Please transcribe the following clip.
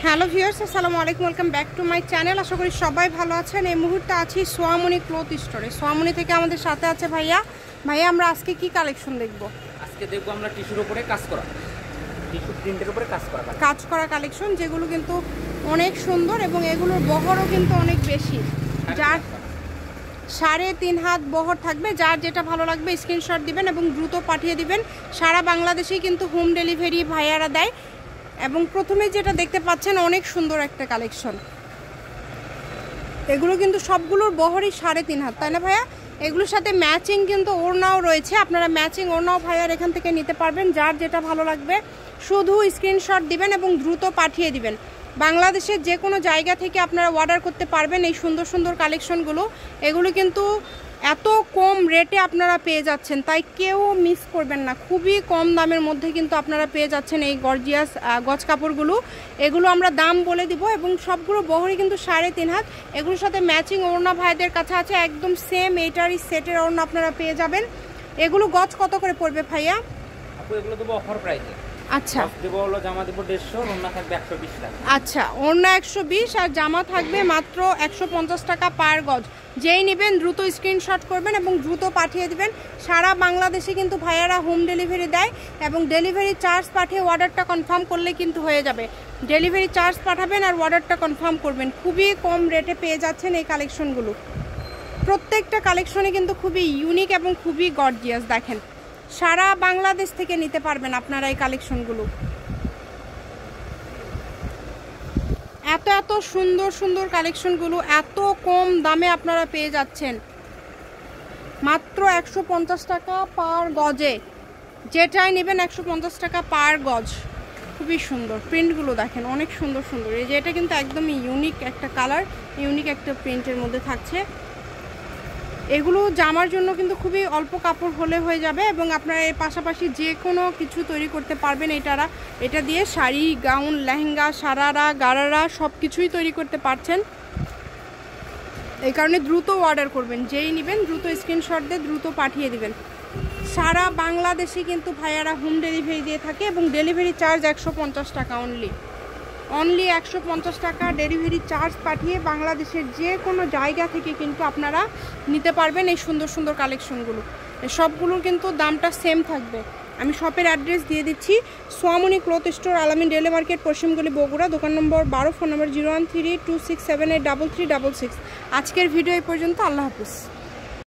Hello viewers, আসসালামু আলাইকুম, welcome back to my channel. আশা করি সবাই ভালো আছেন। এই মুহূর্তে আছি সোয়ামনি ক্লথ স্টোরে। সোয়ামনি থেকে আমাদের সাথে আছে ভাইয়া। আমরা আজকে কি কালেকশন দেখব? আজকে দেখব আমরা টিস্যুর উপরে কাজ করা, টিস্যু প্রিন্টের উপরে কাজ করা কালেকশন, যেগুলো কিন্তু অনেক সুন্দর এবং এগুলোর বহরও কিন্তু অনেক বেশি। যার 3.5 হাত বহর থাকবে। যার যেটা ভালো লাগবে স্ক্রিনশট দিবেন এবং দ্রুত পাঠিয়ে দিবেন। সারা বাংলাদেশেই কিন্তু হোম ডেলিভারি ভাইয়ারা দেয়। এবং প্রথমে যেটা দেখতে পাচ্ছেন অনেক সুন্দর একটা কালেকশন। এগুলো কিন্তু সবগুলোর বহরই 3.5 হাত, তাই না ভাইয়া? এগুলোর সাথে ম্যাচিং কিন্তু ওড়নাও রয়েছে। আপনারা ম্যাচিং ওড়নাও ভাইয়ার এখান থেকে নিতে পারবেন। যার যেটা ভালো লাগবে শুধু স্ক্রিনশট দিবেন এবং দ্রুত পাঠিয়ে দিবেন। বাংলাদেশের যে কোনো জায়গা থেকে আপনারা অর্ডার করতে পারবেন এই সুন্দর সুন্দর কালেকশনগুলো। এগুলো কিন্তু এত কম রেটে আপনারা পেয়ে যাচ্ছেন, তাই কেউ মিস করবেন না। খুবই কম দামের মধ্যে কিন্তু আপনারা পেয়ে যাচ্ছেন এই গর্জিয়াস গজ কাপড়গুলো। এগুলো আমরা দাম বলে দিব এবং সবগুলো বহরই কিন্তু 3.5 হাত। এগুলোর সাথে ম্যাচিং ওড়না ভাইদের কাছে আছে, একদম সেম এইটারই সেটের ওড়না আপনারা পেয়ে যাবেন। এগুলো গজ কত করে পড়বে ভাইয়া? আপু এগুলো দেবো অফার প্রাইসে। আচ্ছা, দেবো হলো জামা দেবো 150, ওড়না থাকবে 120 টাকা। আচ্ছা, ওড়না 120 আর জামা থাকবে মাত্র 150 টাকা পার গজ। যেই নেবেন দ্রুত স্ক্রিনশট করবেন এবং দ্রুত পাঠিয়ে দিবেন। সারা বাংলাদেশে কিন্তু ভাইয়ারা হোম ডেলিভারি দেয় এবং ডেলিভারি চার্জ পাঠিয়ে অর্ডারটা কনফার্ম করলে কিন্তু হয়ে যাবে। ডেলিভারি চার্জ পাঠাবেন আর অর্ডারটা কনফার্ম করবেন। খুবই কম রেটে পেয়ে যাচ্ছেন এই কালেকশনগুলো। প্রত্যেকটা কালেকশনে কিন্তু খুবই ইউনিক এবং খুবই গর্জিয়াস। দেখেন, সারা বাংলাদেশ থেকে নিতে পারবেন আপনারা এই কালেকশনগুলো। এত এত সুন্দর সুন্দর কালেকশনগুলো এত কম দামে আপনারা পেয়ে যাচ্ছেন মাত্র 150 টাকা পার গজে। যেটাই নেবেন 150 টাকা পার গজ। খুবই সুন্দর প্রিন্টগুলো দেখেন, অনেক সুন্দর সুন্দর। এই যে এটা কিন্তু একদমই ইউনিক একটা কালার, ইউনিক একটা প্রিন্টের মধ্যে থাকছে। এগুলো জামার জন্য কিন্তু খুবই অল্প কাপড় হলে হয়ে যাবে এবং আপনারা এর পাশাপাশি যে কোনো কিছু তৈরি করতে পারবেন। এটা দিয়ে শাড়ি, গাউন, লেহেঙ্গা, সারারা, গারারা সব কিছুই তৈরি করতে পারছেন। এই কারণে দ্রুত অর্ডার করবেন। যেই নেবেন দ্রুত স্ক্রিনশট দিয়ে দ্রুত পাঠিয়ে দিবেন। সারা বাংলাদেশে কিন্তু ভাইয়ারা হোম ডেলিভারি দিয়ে থাকে এবং ডেলিভারি চার্জ 150 টাকা অনলি 150 টাকা ডেলিভারি চার্জ পাঠিয়ে বাংলাদেশের যে কোনো জায়গা থেকে কিন্তু আপনারা নিতে পারবেন এই সুন্দর সুন্দর কালেকশনগুলো। সবগুলোর কিন্তু দামটা সেম থাকবে। আমি শপের অ্যাড্রেস দিয়ে দিচ্ছি, সোয়ামনি ক্লথ স্টোর, আলামিন রেলে মার্কেট, পশ্চিমগলি, বগুড়া। দোকান নম্বর 12, ফোন নম্বর 01326783366। আজকের ভিডিও এই পর্যন্ত। আল্লাহ হাফিজ।